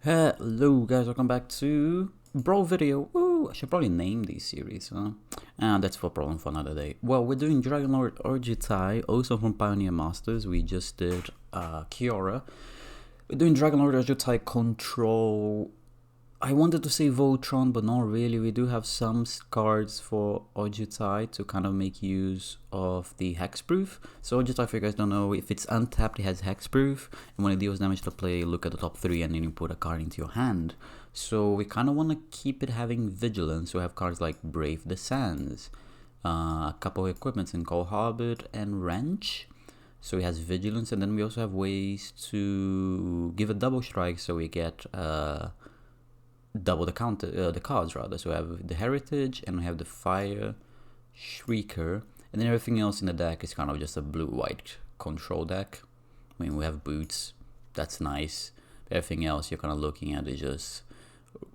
Hello guys, welcome back to Brawl video. Woo! I should probably name these series, huh? That's for problem for another day. Well, we're doing Dragonlord Ojutai, also from Pioneer Masters. We just did Kiora. We're doing Dragonlord Ojutai Control. I wanted to say Voltron, but not really. We do have some cards for Ojutai to kind of make use of the Hexproof. So Ojutai, if you guys don't know, if it's untapped, it has Hexproof. And when it deals damage to play, look at the top 3 and then you put a card into your hand. So we kind of want to keep it having Vigilance. So we have cards like Brave the Sands, a couple of equipments in Cold Harbor and Wrench. So it has Vigilance, and then we also have ways to give a double strike, so we get double the counter, the cards rather. So we have the Heritage and we have the Fire Shrieker, and then everything else in the deck is kind of just a blue-white control deck. I mean, we have Boots, that's nice. Everything else you're kind of looking at is just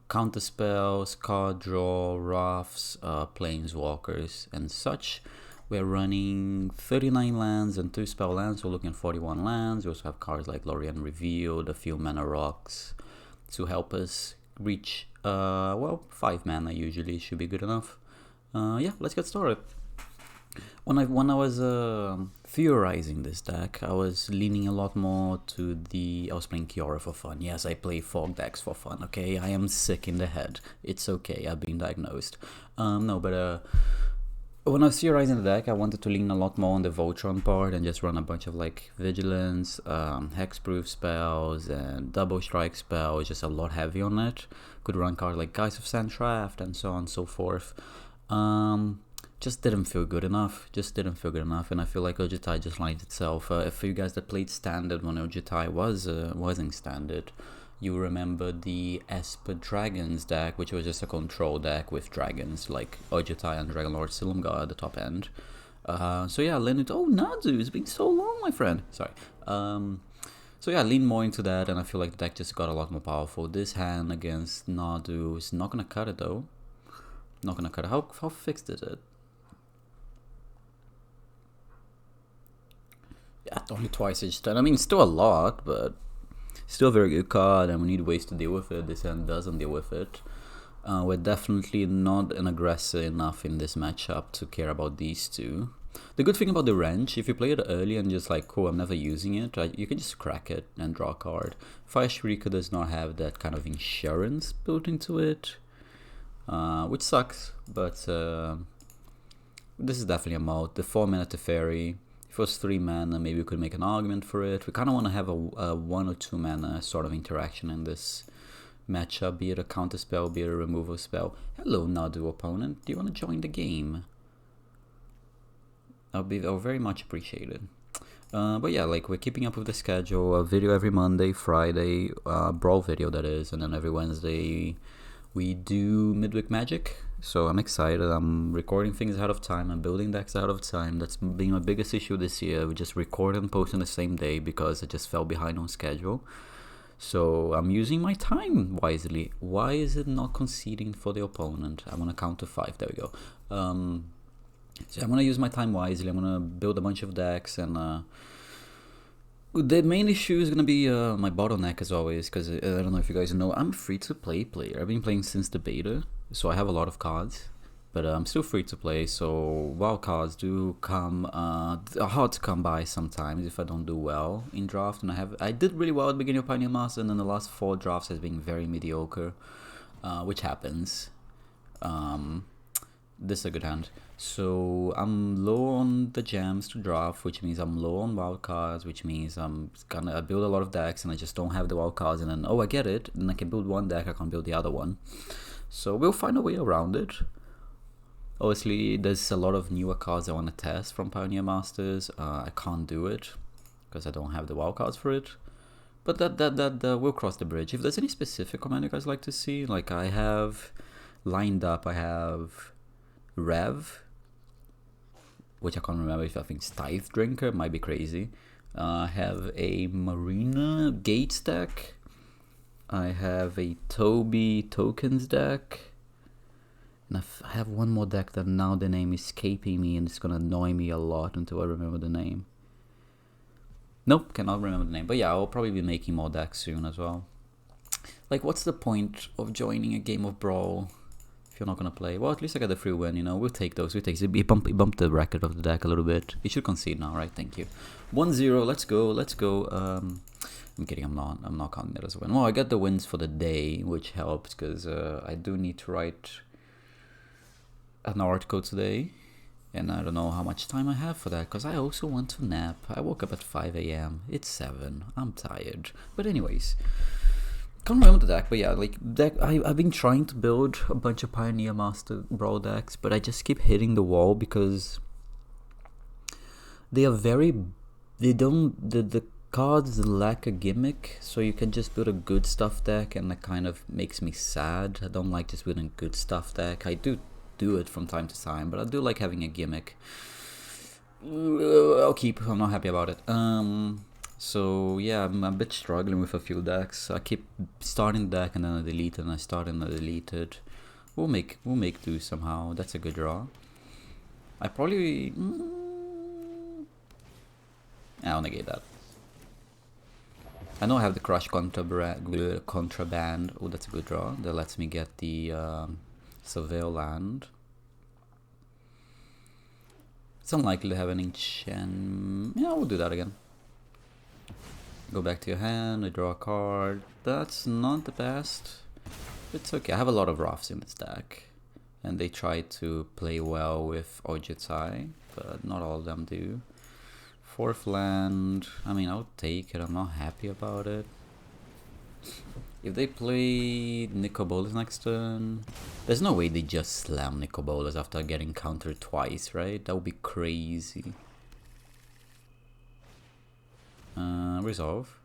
counter spells, card draw, Wraths, Planeswalkers, and such. We're running 39 lands and 2 spell lands, so we're looking at 41 lands. We also have cards like Lorien Revealed, a few mana rocks to help us reach, well, 5 mana usually should be good enough. Yeah, let's get started. When I was theorizing this deck, I was leaning a lot more to I was playing Kiora for fun. Yes, I play fog decks for fun, okay? I am sick in the head. It's okay, I've been diagnosed. No, but when I was theorizing the deck, I wanted to lean a lot more on the Voltron part and just run a bunch of like Vigilance, Hexproof spells, and Double Strike spells, just a lot heavy on it. Could run cards like Guise of Sandcraft and so on and so forth. Just didn't feel good enough. And I feel like Ojutai just lines itself. For you guys that played Standard when Ojutai wasn't Standard, you remember the Esper Dragons deck, which was just a control deck with dragons like Ojutai and Dragonlord Silumgar at the top end. So yeah, lean into. Oh, Nadu, it's been so long, my friend. Sorry. So yeah, lean more into that, and I feel like the deck just got a lot more powerful. This hand against Nadu is not gonna cut it though. Not gonna cut it. How fixed is it? Yeah, only twice each turn. I mean, still a lot, but still a very good card, and we need ways to deal with it. This hand doesn't deal with it. We're definitely not an aggressor enough in this matchup to care about these two. The good thing about the Wrench, if you play it early and just like, cool, I'm never using it, you can just crack it and draw a card. Fire Shrieker does not have that kind of insurance built into it, which sucks, but this is definitely a mode. The 4 mana Teferi. If it was 3 mana, maybe we could make an argument for it. We kind of want to have a 1 or 2 mana sort of interaction in this matchup, be it a counter spell, be it a removal spell. Hello, Nadu opponent. Do you want to join the game? I'll very much appreciated. But yeah, like, we're keeping up with the schedule. A video every Monday, Friday, Brawl video that is, and then every Wednesday we do Midweek Magic. So I'm excited. I'm recording things ahead of time. I'm building decks ahead of time. That's been my biggest issue this year. We just record and post on the same day because I just fell behind on schedule. So I'm using my time wisely. Why is it not conceding for the opponent? I'm gonna count to 5. There we go. So I'm gonna use my time wisely. I'm gonna build a bunch of decks, and the main issue is gonna be my bottleneck as always, because I don't know if you guys know, I'm a free-to-play player. I've been playing since the beta, so I have a lot of cards, but I'm still free to play. So wild cards do come hard to come by sometimes if I don't do well in draft. And I did really well at the beginning of Pioneer Master, and then the last 4 drafts has been very mediocre, which happens. This is a good hand. So I'm low on the gems to draft, which means I'm low on wild cards, which means I'm gonna build a lot of decks and I just don't have the wild cards, and then, oh, I get it, and I can build one deck, I can't build the other one. So we'll find a way around it. Obviously, there's a lot of newer cards I want to test from Pioneer Masters. I can't do it because I don't have the wild cards for it. But that we'll cross the bridge. If there's any specific command you guys like to see, like I have lined up, I have Rev, which I can't remember if I think Tithe Drinker, might be crazy. I have a Marina Gates deck. I have a Toby Tokens deck. And I have one more deck that now the name is escaping me, and it's gonna annoy me a lot until I remember the name. Nope, cannot remember the name. But yeah, I'll probably be making more decks soon as well. Like, what's the point of joining a game of Brawl if you're not gonna play? Well, at least I got the free win, you know. We'll take those. It bumped the record of the deck a little bit. It should concede now, right? Thank you. 1-0. Let's go. Let's go. I'm kidding. I'm not counting that as a win. Well, I got the wins for the day, which helps because I do need to write an article today, and I don't know how much time I have for that because I also want to nap. I woke up at 5 a.m. It's 7. I'm tired. But anyways, can't remember the deck, but yeah, like I've been trying to build a bunch of Pioneer Master Brawl decks, but I just keep hitting the wall because they are the cards lack a gimmick, so you can just build a good stuff deck, and that kind of makes me sad. I don't like just building a good stuff deck. I do it from time to time, but I do like having a gimmick. I'll keep. I'm not happy about it. So yeah, I'm a bit struggling with a few decks. I keep starting the deck and then I delete it, and I start and I delete it. We'll make do somehow. That's a good draw. I probably I'll negate that. I know I have the Crush Contraband. Oh, that's a good draw. That lets me get the Surveil land. It's unlikely to have an enchant. Yeah, we'll do that again. Go back to your hand, I draw a card. That's not the best. It's okay. I have a lot of Ruffs in this deck, and they try to play well with Ojutai, but not all of them do. 4th land, I mean, I'll take it. I'm not happy about it. If they play Nicobolas next turn, there's no way they just slam Nicobolas after getting countered twice, right? That would be crazy. Resolve.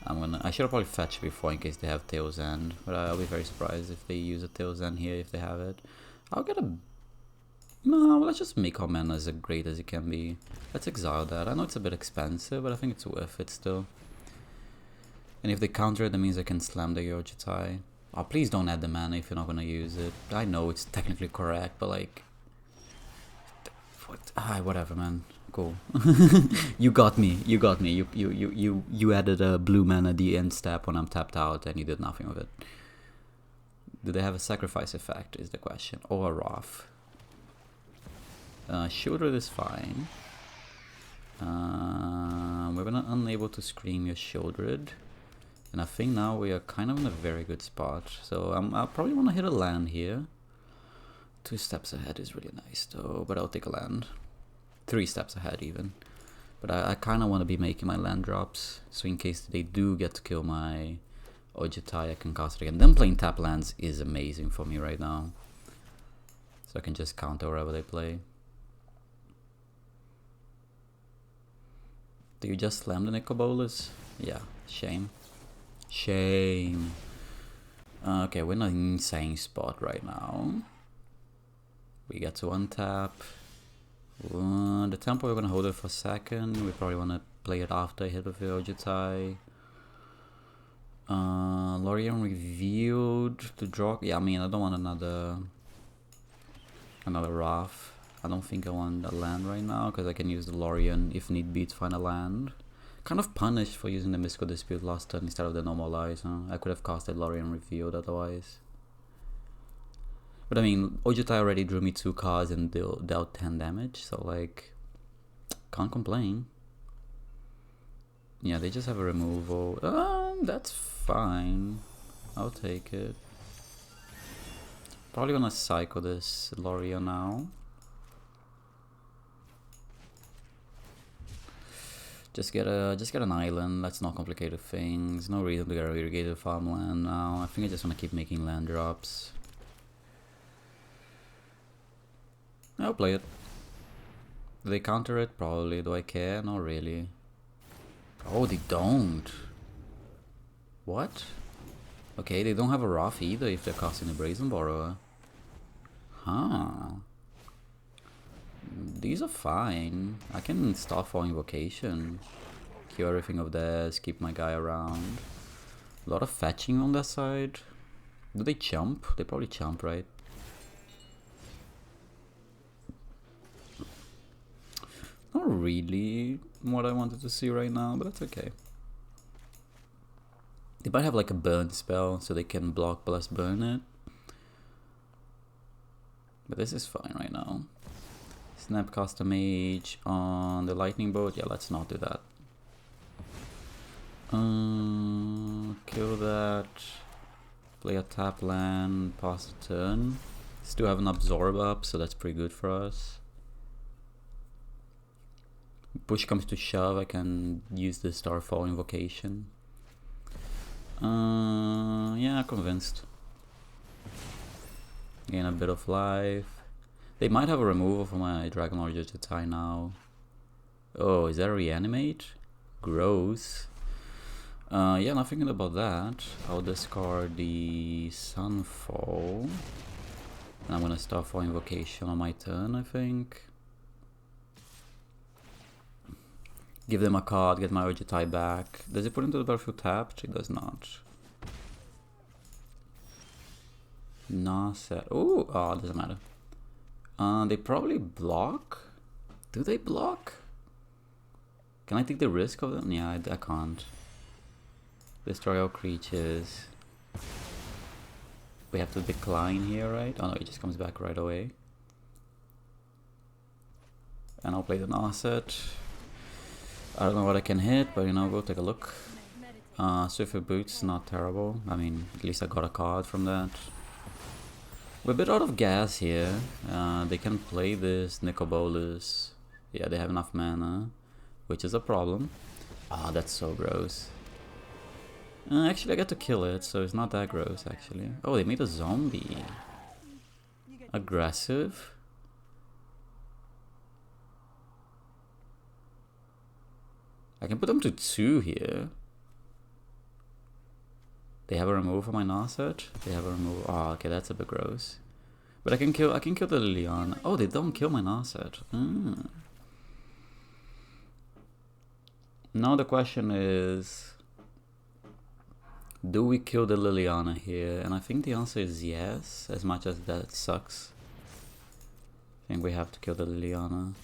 I should have probably fetched before in case they have Tail's End, but I'll be very surprised if they use a Tail's End here if they have it. I'll get a... No, let's just make our mana as great as it can be. Let's exile that. I know it's a bit expensive, but I think it's worth it still. And if they counter it, that means I can slam the Ojutai. Oh, please don't add the mana if you're not gonna use it. I know it's technically correct, but like... whatever, man. Cool. You got me. You added a blue mana at the end step when I'm tapped out, and you did nothing with it. Do they have a sacrifice effect is the question, or a Wrath? Shieldred is fine. We're gonna unable to scream your Shieldred, and I think now we are kind of in a very good spot. So I probably want to hit a land here. 2 steps ahead is really nice though, but I'll take a land. 3 steps ahead even. But I kind of want to be making my land drops, so in case they do get to kill my Ojutai, I can cast it again. Them playing tap lands is amazing for me right now, so I can just counter wherever they play. Do you just slam the Nicobolas? Yeah, shame. Shame. Okay, we're in an insane spot right now. We get to untap. The tempo, we're gonna hold it for a second. We probably wanna play it after I hit with the Ojutai. Lorien revealed to draw. Yeah, I mean, I don't want another Wrath. I don't think I want a land right now because I can use the Lorien if need be to find a land. Kind of punished for using the Mystical Dispute last turn instead of the Normalize, huh? I could have casted Lorien revealed otherwise. But I mean, Ojutai already drew me 2 cards and dealt 10 damage, so like, can't complain. Yeah, they just have a removal. That's fine. I'll take it. Probably gonna cycle this Lorien now. Just get an island. Let's not complicate things. No reason to get a irrigated farmland now. I think I just wanna keep making land drops. I'll play it. Do they counter it? Probably. Do I care? Not really. Oh, they don't. What? Okay, they don't have a Wrath either if they're casting the Brazen Borrower. Huh. These are fine. I can start for Invocation. Kill everything of theirs, keep my guy around. A lot of fetching on their side. Do they jump? They probably jump, right? Not really what I wanted to see right now, but that's okay. They might have like a burn spell so they can block plus burn it. But this is fine right now. Snapcaster Mage on the lightning bolt. Yeah, let's not do that. Kill that. Play a tap land, pass the turn. Still have an absorb up, so that's pretty good for us. Push comes to shove, I can use the Starfall Invocation. Yeah, convinced. Gain a bit of life. They might have a removal for my Dragonlord Ojutai now. Oh, is that a reanimate? Gross. Yeah, not thinking about that. I'll discard the Sunfall. And I'm gonna Starfall Invocation on my turn, I think. Give them a card, get my Ojutai back. Does it put into the battlefield tapped? It does not. Nasa. Oh, it doesn't matter. They probably block. Do they block? Can I take the risk of them? Yeah, I can't. Destroy all creatures. We have to decline here, right? Oh no, it just comes back right away. And I'll play the Narset. I don't know what I can hit, but you know, we'll take a look. Swiffer Boots, not terrible. I mean, at least I got a card from that. We're a bit out of gas here. They can play this Nicobolus. Yeah, they have enough mana, which is a problem. Ah, that's so gross. Actually, I get to kill it, so it's not that gross, actually. Oh, they made a zombie. Aggressive. I can put them to 2 here. They have a removal for my Narset. They have a removal. Oh, okay, that's a bit gross. But I can kill the Liliana. Oh, they don't kill my Narset. Now the question is, do we kill the Liliana here? And I think the answer is yes, as much as that sucks. I think we have to kill the Liliana.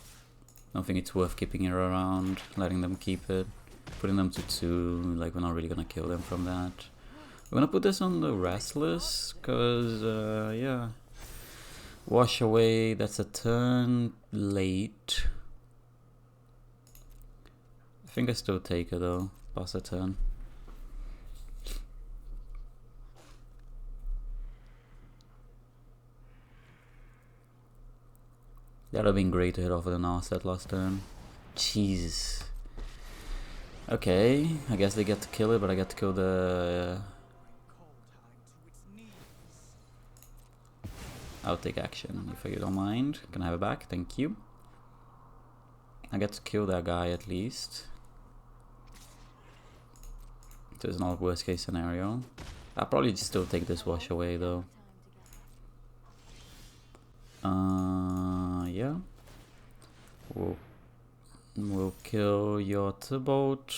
I don't think it's worth keeping her around, letting them keep it. Putting them to 2, like we're not really gonna kill them from that. We're gonna put this on the Restless, cause yeah. Wash away, that's a turn late. I think I still take it though, pass a turn. That would have been great to hit off with an Narset last turn. Jesus. Okay, I guess they get to kill it, but I get to kill the... I'll take action, if you don't mind. Can I have it back? Thank you. I get to kill that guy at least. So it's not worst case scenario. I'll probably just still take this wash away though. Yeah. We'll kill your Tybalt.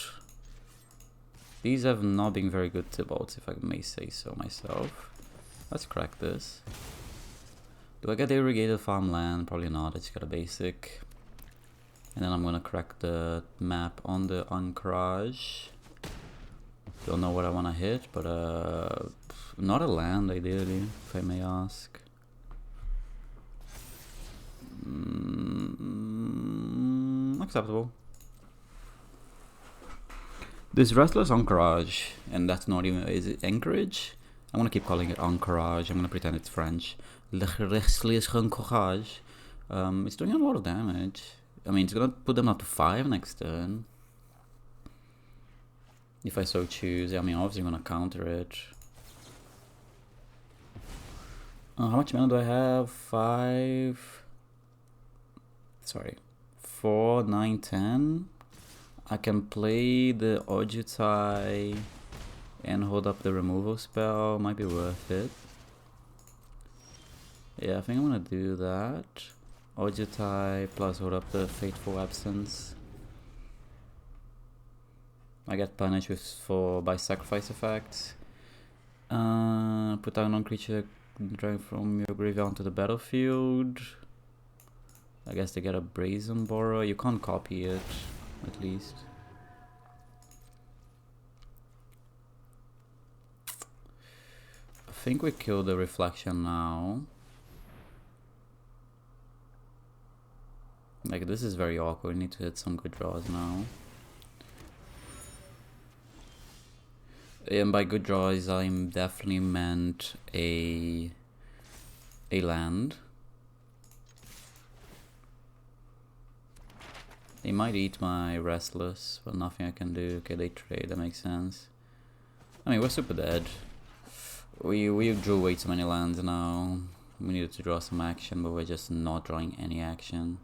These have not been very good Tybalts, if I may say so myself. Let's crack this. Do I get the irrigated farmland? Probably not, I just got a basic. And then I'm gonna crack the map on the Anchorage. Don't know what I wanna hit, but not a land ideally, if I may ask. Acceptable. This Restless Anchorage, and that's not even, is it Anchorage? I'm gonna keep calling it Anchorage, I'm gonna pretend it's French. Le Restless Anchorage. It's doing a lot of damage. I mean, it's gonna put them up to 5 next turn. If I so choose. I mean, obviously I'm gonna counter it. How much mana do I have? 5... Sorry. 4, 9, 10. I can play the Ojutai and hold up the removal spell. Might be worth it. Yeah, I think I'm gonna do that. Ojutai plus hold up the Fateful Absence. I get punished by sacrifice effects. Put down non-creature dragged from your graveyard onto the battlefield. I guess they get a Brazen Borrow. You can't copy it, at least. think we kill the reflection now. Like, this is very awkward. We need to hit some good draws now. And by good draws, I'm definitely meant a land. They might eat my Restless, but nothing I can do. Okay, they trade, that makes sense. I mean, we're super dead. We drew way too many lands now. We needed to draw some action, but we're just not drawing any action.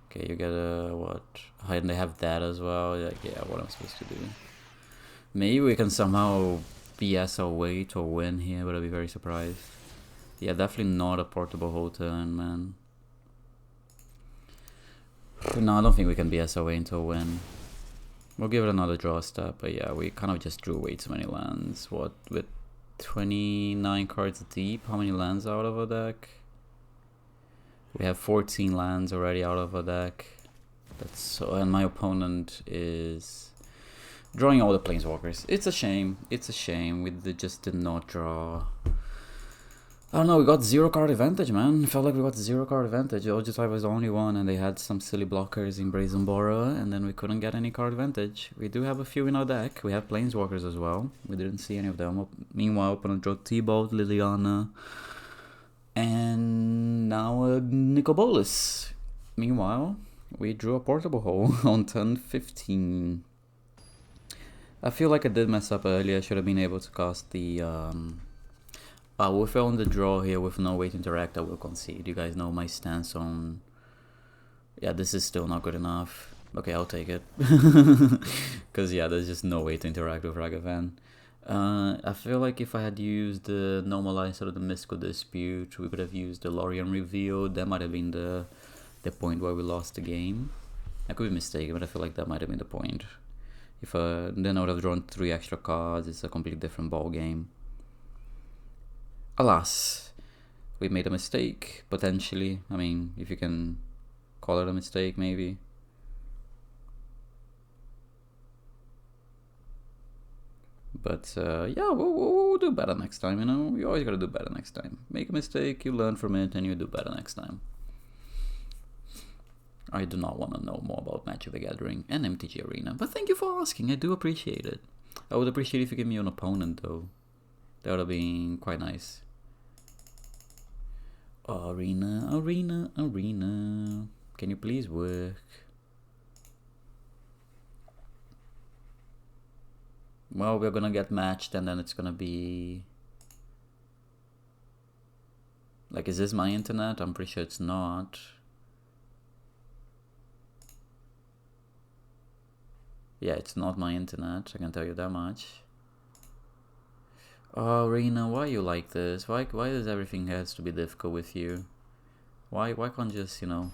Okay, you get a, what? And they have that as well. Like, yeah, what am I supposed to do? Maybe we can somehow BS our way to a win here, but I'd be very surprised. Yeah, definitely not a portable whole turn, man. No, I don't think we can BS our way into a win. We'll give it another draw step, but yeah, we kind of just drew way too many lands. What, with 29 cards deep, how many lands out of our deck? We have 14 lands already out of our deck. That's so, and my opponent is drawing all the Planeswalkers. It's a shame. It's a shame. We just did not draw. I don't know, we got 0 card advantage, man. It felt like we got 0 card advantage. Ojutai was the only one, and they had some silly blockers in Brazen Borrower, and then we couldn't get any card advantage. We do have a few in our deck. We have Planeswalkers as well. We didn't see any of them. Meanwhile, opponent drew T-Bolt, Liliana, and now a Nicobolus. Meanwhile, we drew a portable hole on turn 15. I feel like I did mess up earlier. I should have been able to cast the with on the draw here with no way to interact, I will concede. You guys know my stance on, yeah, this is still not good enough. Okay, I'll take it. Because yeah, there's just no way to interact with Ragavan. I feel like if I had used the normalized or the mystical dispute, we could have used the Lorien reveal. That might have been the point where we lost the game. I could be mistaken, but I feel like that might have been the point. If then I would have drawn 3 extra cards. It's a completely different ball game. Alas, we made a mistake, potentially. I mean, if you can call it a mistake, maybe. But yeah, we'll do better next time, you know? You always gotta do better next time. Make a mistake, you learn from it, and you do better next time. I do not want to know more about Magic the Gathering and MTG Arena, but thank you for asking, I do appreciate it. I would appreciate if you give me an opponent, though. That would have been quite nice. Arena, arena, arena. Can you please work? Well, we're gonna get matched and then it's gonna be... Like, is this my internet? I'm pretty sure it's not. Yeah, it's not my internet, I can tell you that much. Oh, Rena, why you like this? Why does everything has to be difficult with you? Why can't just, you know...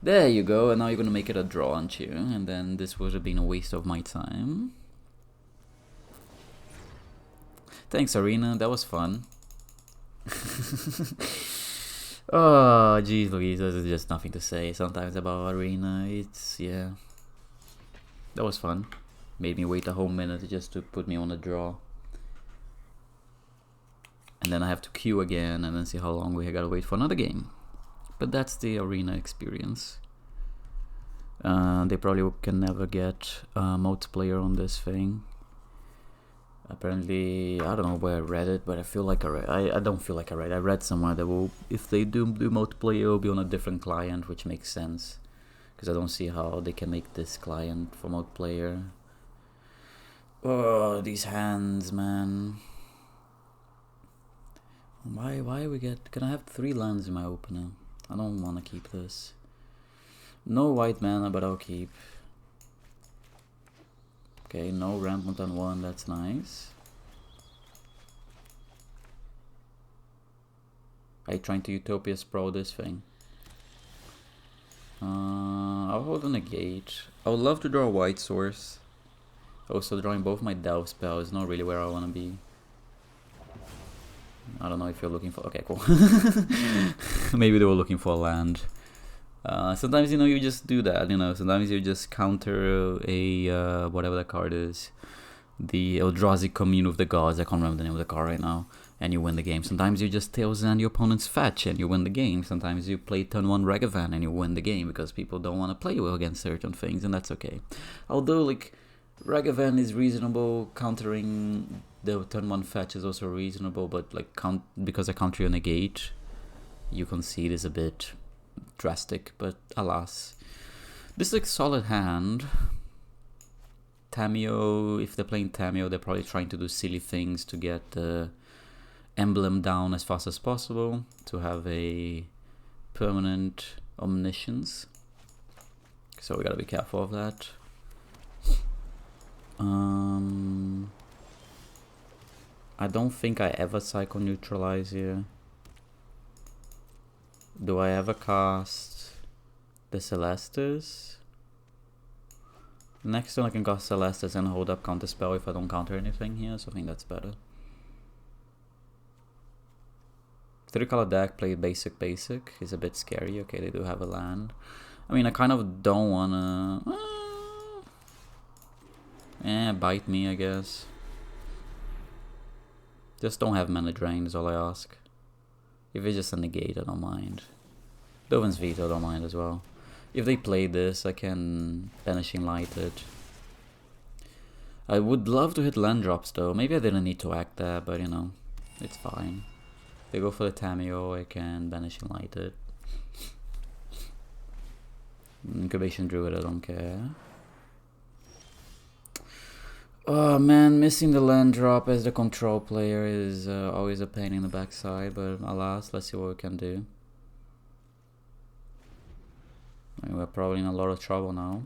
There you go, and now you're gonna make it a draw, aren't you? And then this would have been a waste of my time. Thanks, Arena, that was fun. Oh, jeez Louise, there's just nothing to say sometimes about Arena. It's, yeah. That was fun. Made me wait a whole minute just to put me on a draw. And then I have to queue again and then see how long we gotta wait for another game. But that's the Arena experience. They probably can never get multiplayer on this thing. Apparently, I don't know where I read it, but I feel like I don't feel like I read. I read somewhere that will, if they do multiplayer, it will be on a different client, which makes sense. Because I don't see how they can make this client for multiplayer. Oh, these hands, man. Why we get... Can I have 3 lands in my opener? I don't want to keep this. No white mana, but I'll keep. Okay, no Rampant on 1, that's nice. Are you trying to Utopia Sprawl this thing? I'll hold on a gate. I would love to draw a white source. Also, drawing both my Delve spell is not really where I want to be. I don't know if you're looking for... Okay, cool. Maybe they were looking for a land. Sometimes, you know, you just do that, you know. Sometimes you just counter a... whatever that card is. the Eldrazi commune of the gods. I can't remember the name of the card right now. And you win the game. Sometimes you just tail Zan your opponent's fetch and you win the game. Sometimes you play turn 1 Ragavan and you win the game because people don't want to play well against certain things, and that's okay. Although, like, Ragavan is reasonable, countering the turn 1 fetch is also reasonable, but like because I counter your negate, you concede is a bit drastic, but alas. This is like solid hand. Tamiyo, if they're playing Tamiyo, they're probably trying to do silly things to get the emblem down as fast as possible, to have a permanent omniscience. So we gotta be careful of that. I don't think I ever Psycho Neutralize here. Do I ever cast the Celestis? Next turn I can cast Celestis and hold up counter spell if I don't counter anything here, so I think that's better. 3-color deck played basic is a bit scary. Okay, they do have a land. I mean, I kind of don't wanna... bite me, I guess. Just don't have mana drain is all I ask. If it's just a negate, I don't mind. Dovin's Veto, I don't mind as well. If they play this, I can Vanishing Light it. I would love to hit land drops though. Maybe I didn't need to act there, but you know, it's fine. If they go for the Tamiyo, I can Vanishing Light it. Incubation Druid, I don't care. Oh man, missing the land drop as the control player is always a pain in the backside, but alas, let's see what we can do. I mean, we're probably in a lot of trouble now.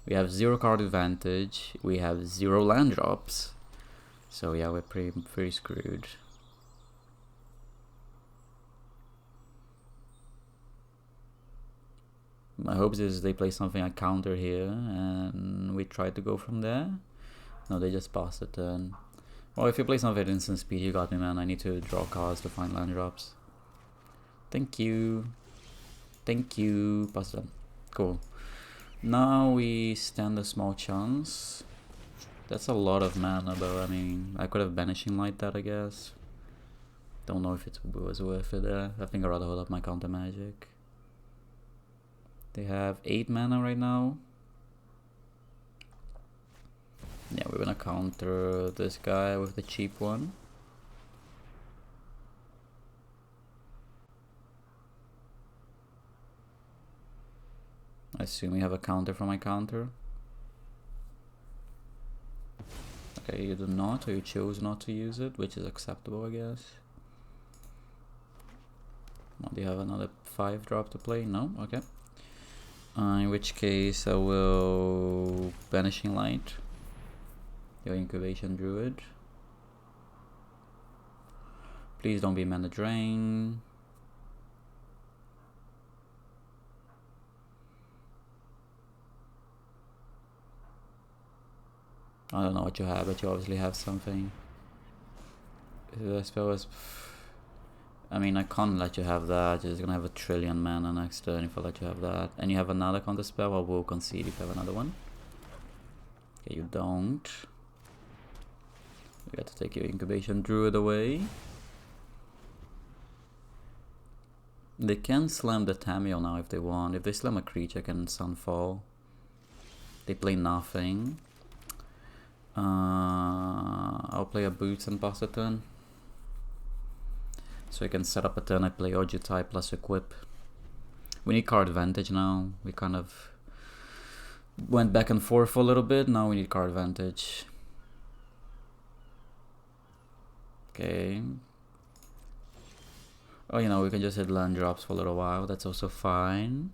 We have 0 card advantage, we have 0 land drops. So yeah, we're pretty screwed. My hopes is they play something I counter here and we try to go from there. No, they just pass the turn. Well, if you play something at instant speed, you got me, man. I need to draw cards to find land drops. Thank you. Thank you. Pass them. Cool. Now we stand a small chance. That's a lot of mana though. I mean, I could have Banishing Light that, I guess. Don't know if it was worth it there. I think I'd rather hold up my counter magic. They have 8 mana right now. Yeah, we're gonna counter this guy with the cheap one. I assume we have a counter for my counter. Okay, you do not, or you chose not to use it, which is acceptable, I guess. Well, do you have another 5-drop to play? No? Okay. In which case I will Banishing Light your Incubation Druid. Please don't be mana drain. I don't know what you have, but you obviously have something. The spell was... I mean, I can't let you have that. You're just gonna have a trillion mana next turn if I let you have that. And you have another counter spell, I will concede if you have another one. Okay, you don't. You got to take your Incubation Druid away. They can slam the Tamiyo now if they want. If they slam a creature, I can Sunfall. They play nothing. I'll play a Boots and pass a turn. So I can set up a turn, I play Ojutai plus Equip. We need card advantage now. We kind of went back and forth for a little bit, now we need card advantage. Okay. Oh, you know, we can just hit land drops for a little while, that's also fine.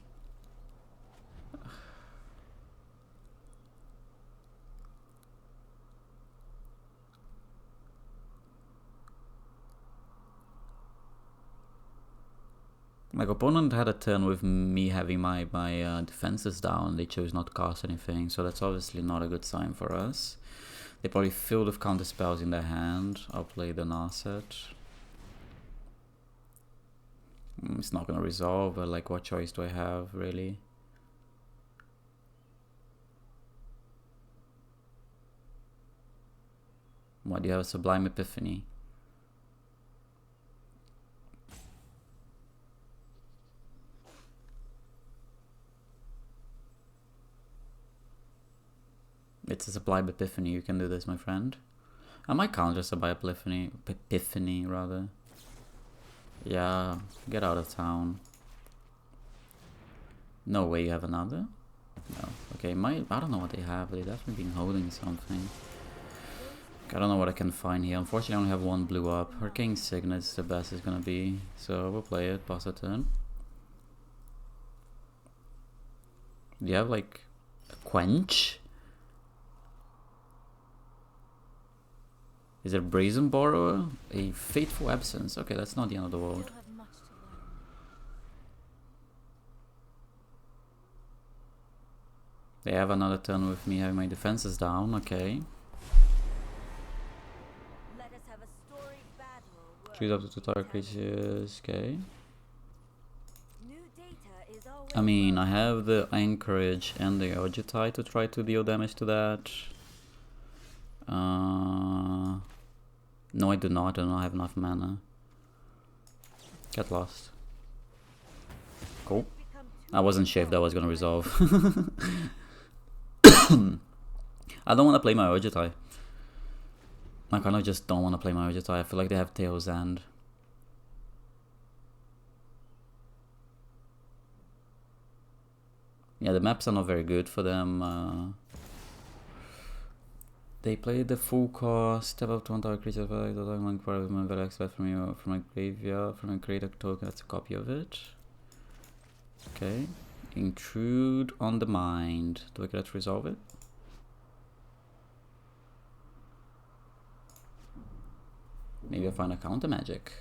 My opponent had a turn with me having my defenses down. They chose not to cast anything, so that's obviously not a good sign for us. They probably filled with counter spells in their hand. I'll play the Narset. It's not gonna resolve, but like, what choice do I have, really? Why do you have a Sublime Epiphany? It's a Sublime Epiphany, you can do this, my friend. I might counter Sublime Epiphany, rather. Yeah, get out of town. No way you have another? No. Okay, I don't know what they have, but they've definitely been holding something. I don't know what I can find here. Unfortunately, I only have one blue up. Hurricane Signet is the best it's gonna be. So we'll play it, pass a turn. Do you have like a Quench? Is it a Brazen Borrower? A Fateful Absence. Okay, that's not the end of the world. They have another turn with me having my defenses down, okay. Choose up to 2 target creatures, okay. I mean, I have the Anchorage and the Ojutai to try to deal damage to that. No, I do not. I do not have enough mana. Get lost. Cool. I wasn't sure if that was gonna resolve. I don't want to play my Ojutai. I kind of just don't want to play my Ojutai. I feel like they have Tail's End. Yeah, the maps are not very good for them. They play the full cost, step up to 1 target creature, one part of my value expect from you from my graveyard, from a create a token that's a copy of it. Okay. Intrude on the Mind. Do I get to resolve it? Maybe I find a counter magic.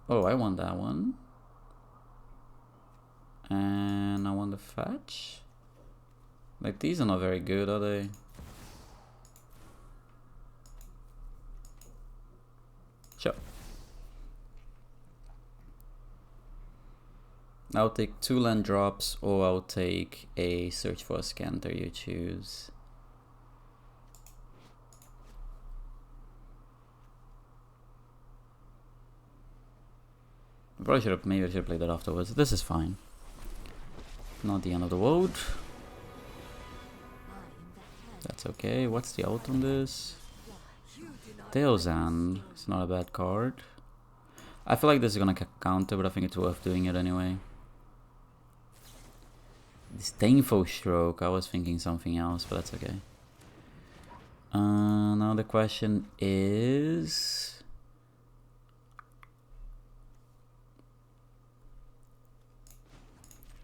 Oh, I want that one. And I want the fetch. Like, these are not very good, are they? Sure. I'll take 2 land drops, or I'll take a Search for a Scanter, you choose. Probably maybe I should have played that afterwards. This is fine. Not the end of the world. That's okay. What's the out on this? Tail's End. It's not a bad card. I feel like this is gonna counter, but I think it's worth doing it anyway. Disdainful Stroke. I was thinking something else, but that's okay. Now the question is...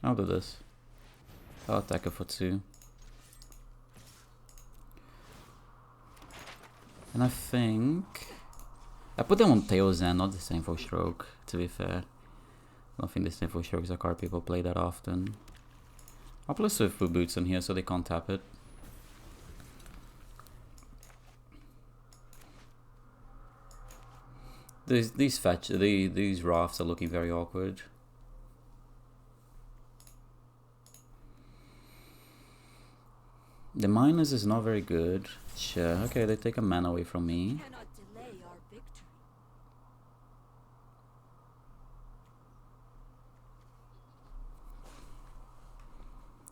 I'll do this. I'll attack it for 2. And I think... I put them on Tail's End, not Disdainful Stroke, to be fair. I don't think Disdainful Stroke is a card people play that often. I'll play Swiftfoot Boots in here so they can't tap it. These rafts are looking very awkward. The minus is not very good. Sure, okay, they take a mana away from me.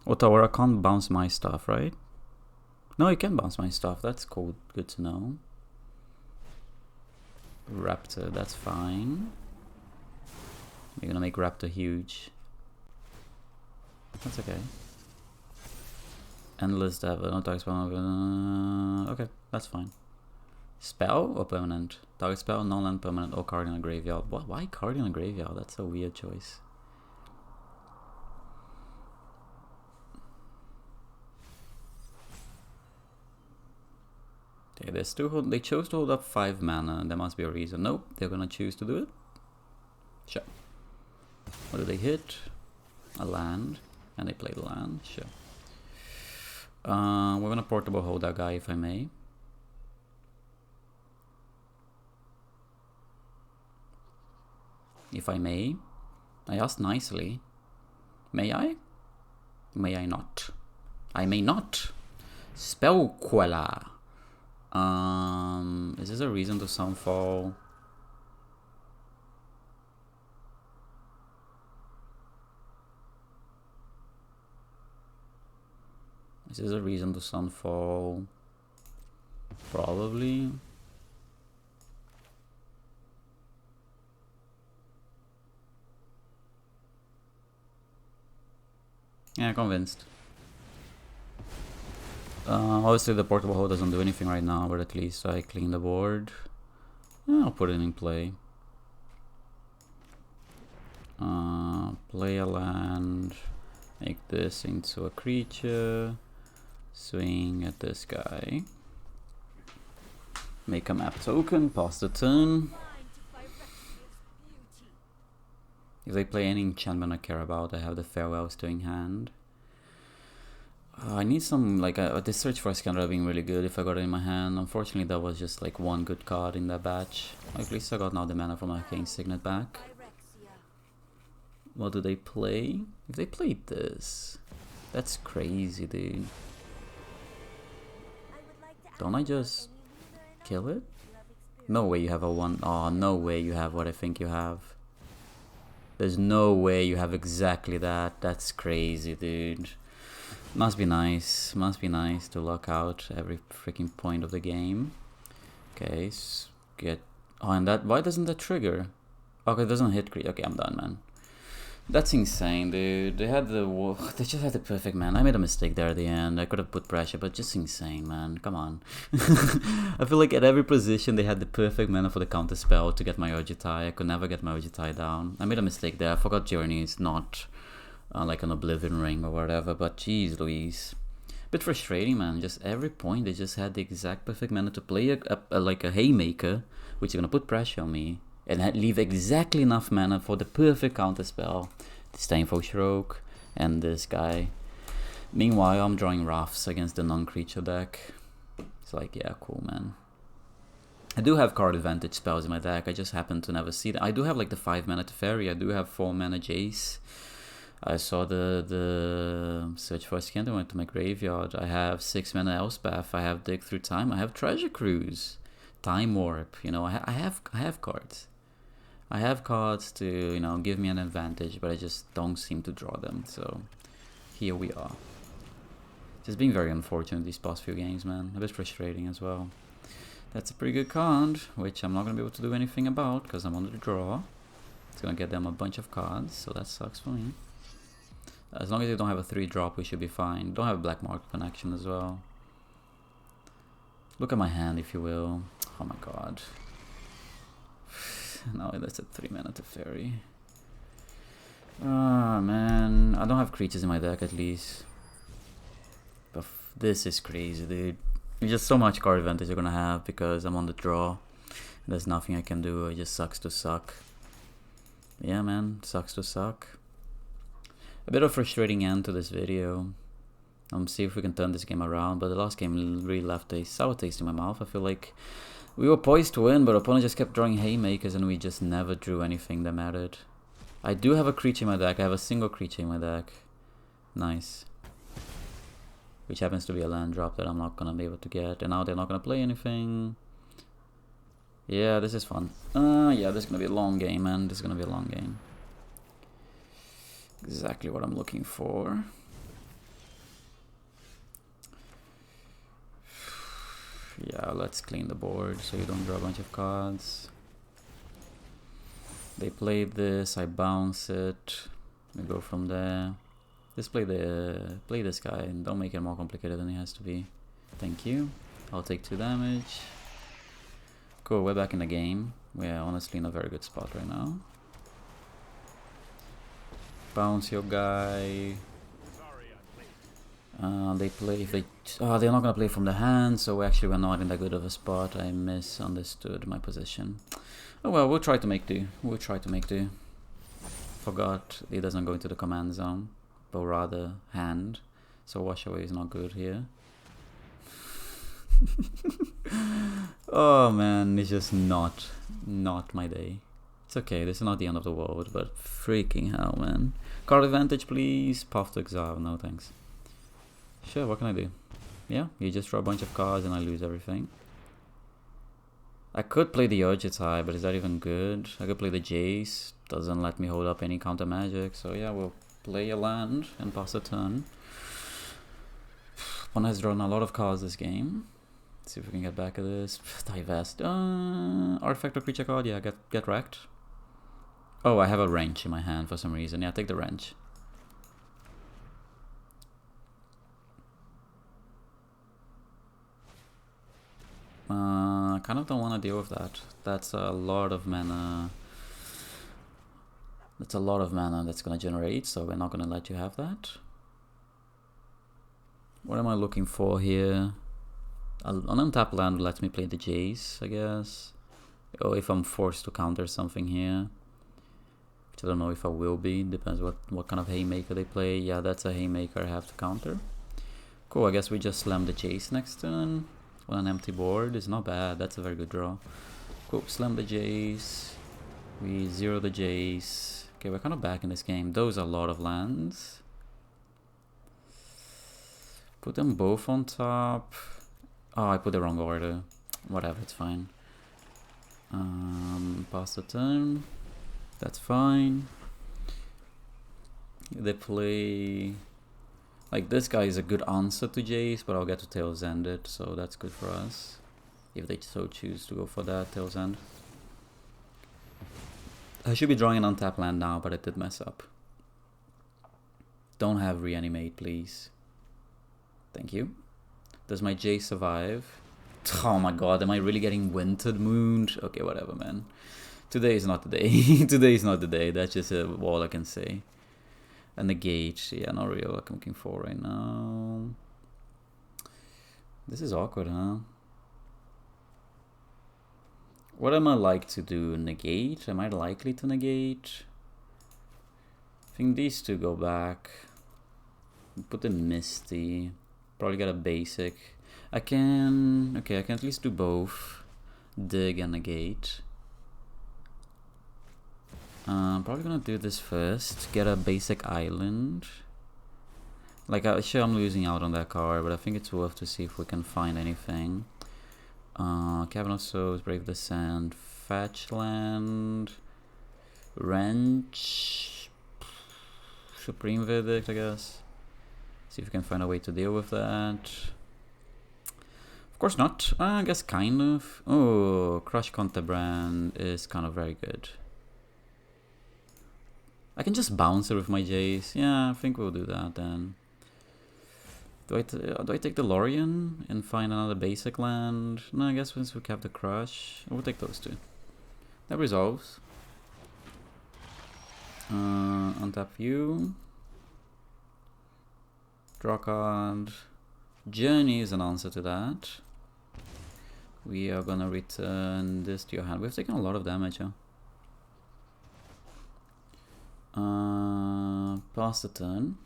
Ottawa, I can't bounce my stuff, right? No, you can bounce my stuff. That's cool. Good to know. Raptor, that's fine. You're gonna make Raptor huge. That's okay. Endless Devil, no target spell. Okay, that's fine. Spell or permanent? Target spell, non-land permanent, or card in a graveyard. What? Why card in a graveyard? That's a weird choice. Okay, they chose to hold up 5 mana. There must be a reason. Nope, they're gonna choose to do it. Sure. What do they hit? A land, and they play the land. Sure. We're gonna portable hold that guy, if I may. If I may. I asked nicely. May I? May I not? I may not. Spell Queller. Is this a reason to Sunfall? Is this a reason to Sunfall? Probably. Yeah, convinced. Obviously the portable hold doesn't do anything right now, but at least I clean the board. Yeah, I'll put it in play. Play a land, make this into a creature, swing at this guy, make a map token, pass the turn. If they play any enchantment I care about, I have the Farewell still in hand. I need some, like, the Search for Scanner being really good if I got it in my hand. Unfortunately, that was just like one good card in that batch. At least I got now the mana from Arcane Signet back. What do they play? If they played this, that's crazy, dude. Don't I just kill it? No way you have a one. Oh, no way you have what I think you have. There's no way you have exactly that. That's crazy, dude. Must be nice. Must be nice to lock out every freaking point of the game. Okay, get. Oh, and that. Why doesn't that trigger? Okay, it doesn't hit crit. Okay, I'm done, man. That's insane, dude. They had the. They just had the perfect man. I made a mistake there at the end. I could have put pressure, but just insane, man. Come on. I feel like at every position they had the perfect mana for the counter spell to get my Ojutai. I could never get my Ojutai down. I made a mistake there. I forgot Journey is not like an Oblivion Ring or whatever. But jeez, Louise. Bit frustrating, man. Just every point they just had the exact perfect mana to play like a Haymaker, which is gonna put pressure on me. And leave exactly enough mana for the perfect counter spell. The Stainful Stroke and this guy. Meanwhile, I'm drawing Wraths against the non-creature deck. It's like, yeah, cool, man. I do have card advantage spells in my deck. I just happen to never see them. I do have like the 5 mana Teferi. I do have 4 mana Jace. I saw the Search for Scanner went to my graveyard. I have 6 mana Elspeth. I have Dig Through Time. I have Treasure Cruise. Time Warp. You know, I have cards. I have cards to, you know, give me an advantage, but I just don't seem to draw them, so here we are. Just being very unfortunate these past few games, man. A bit frustrating as well. That's a pretty good card, which I'm not going to be able to do anything about, because I'm on the draw. It's going to get them a bunch of cards, so that sucks for me. As long as you don't have a 3-drop, we should be fine. Don't have a Black Market connection as well. Look at my hand, if you will. Oh my god. No, that's a 3 mana Teferi. Ah, man. I don't have creatures in my deck, at least. But this is crazy, dude. It's just so much card advantage you're gonna have because I'm on the draw. There's nothing I can do. It just sucks to suck. Yeah, man. Sucks to suck. A bit of a frustrating end to this video. See if we can turn this game around, but the last game really left a sour taste in my mouth. I feel like we were poised to win, but our opponent just kept drawing Haymakers and we just never drew anything that mattered. I do have a creature in my deck. I have a single creature in my deck. Nice. Which happens to be a land drop that I'm not gonna be able to get. And now they're not gonna play anything. Yeah, this is fun. Yeah, this is gonna be a long game, man. This is gonna be a long game. Exactly what I'm looking for. Yeah, let's clean the board so you don't draw a bunch of cards. They played this, I bounce it. We go from there. Just play this guy and don't make it more complicated than it has to be. Thank you. I'll take 2 damage. Cool, we're back in the game. We're honestly in a very good spot right now. Bounce your guy. They play if they. Oh, they're not gonna play from the hand, so actually we're not in that good of a spot. I misunderstood my position. Oh well, we'll try to make do. We'll try to make do. Forgot it doesn't go into the command zone, but rather hand. So wash away is not good here. Oh man, it's just not my day. It's okay. This is not the end of the world, but freaking hell, man. Card advantage, please. Path to Exile. No thanks. Sure, what can I do? Yeah, you just draw a bunch of cards and I lose everything. I could play the Ojutai, but is that even good? I could play the Jace. Doesn't let me hold up any counter magic. So yeah, we'll play a land and pass a turn. Opponent has drawn a lot of cards this game. Let's see if we can get back at this. Divest. Artifact or creature card. Yeah, get wrecked. Oh, I have a wrench in my hand for some reason. Yeah, take the wrench. I kind of don't want to deal with that. That's a lot of mana. That's a lot of mana that's going to generate, so we're not going to let you have that. What am I looking for here? An untapped land lets me play the Jace, I guess. Oh, if I'm forced to counter something here. Which I don't know if I will be. Depends what kind of Haymaker they play. Yeah, that's a Haymaker I have to counter. Cool, I guess we just slam the Jace next turn. On an empty board is not bad. That's a very good draw. Cool, slam the Jace. We zero the Jace. Okay, we're kind of back in this game. Those are a lot of lands. Put them both on top. Oh, I put the wrong order. Whatever, it's fine. Pass the turn. That's fine. They play... Like, this guy is a good answer to Jace, but I'll get to Tail's End it, so that's good for us. If they so choose to go for that, Tail's End. I should be drawing an untapped land now, but I did mess up. Don't have Reanimate, please. Thank you. Does my Jace survive? Oh my god, am I really getting Wintered Mooned? Okay, whatever, man. Today is not the day. Today is not the day. That's just all I can say. A negate. Yeah, not really what I'm looking for right now. This is awkward, huh? What am I like to do? Negate? Am I likely to negate? I think these two go back. Put the Misty. Probably get a basic. I can... Okay, I can at least do both. Dig and negate. Probably gonna do this first. Get a basic island. Like, sure, I'm losing out on that card, but I think it's worth to see if we can find anything. Cavern of Souls, Brave the Sand, Fetch Land, Wrench, Supreme Verdict, I guess. See if we can find a way to deal with that. Of course not. I guess kind of. Oh, Crush Contraband is kind of very good. I can just bounce it with my Jace. Yeah, I think we'll do that then. Do I take the Lorien and find another basic land? No, I guess since we have the Crush, we'll take those two. That resolves. Untap you. Draw card. Journey is an answer to that. We are gonna return this to your hand. We've taken a lot of damage, huh? Pass the turn.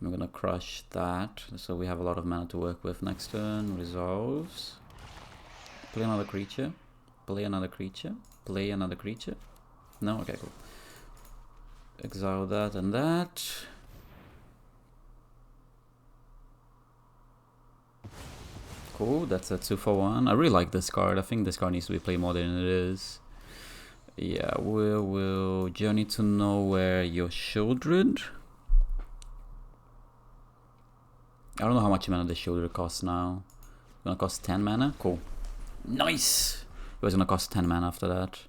We're gonna crush that, so we have a lot of mana to work with next turn. Resolves. Play another creature. Play another creature. Play another creature. No? Okay, cool. Exile that and that. Cool, that's a 2-for-1. I really like this card. I think this card needs to be played more than it is. Yeah, we'll Journey to Nowhere your Shieldred. I don't know how much mana the Shieldred costs now. It's gonna cost 10 mana? Cool. Nice! It was gonna cost 10 mana after that.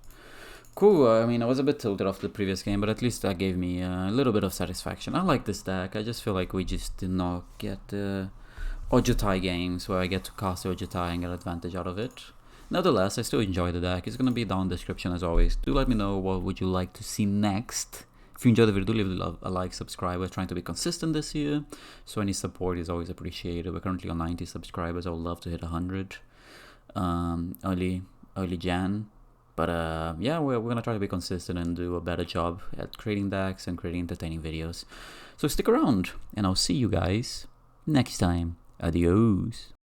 Cool, I mean, I was a bit tilted off the previous game, but at least that gave me a little bit of satisfaction. I like this deck. I just feel like we just did not get the Ojutai games where I get to cast Ojutai and get advantage out of it. Nevertheless, I still enjoy the deck. It's going to be down in the description as always. Do let me know what would you like to see next. If you enjoyed the video, do leave a like, subscribe. We're trying to be consistent this year, so any support is always appreciated. We're currently on 90 subscribers. I would love to hit 100 early Jan. But yeah, we're going to try to be consistent and do a better job at creating decks and creating entertaining videos. So stick around, and I'll see you guys next time. Adios.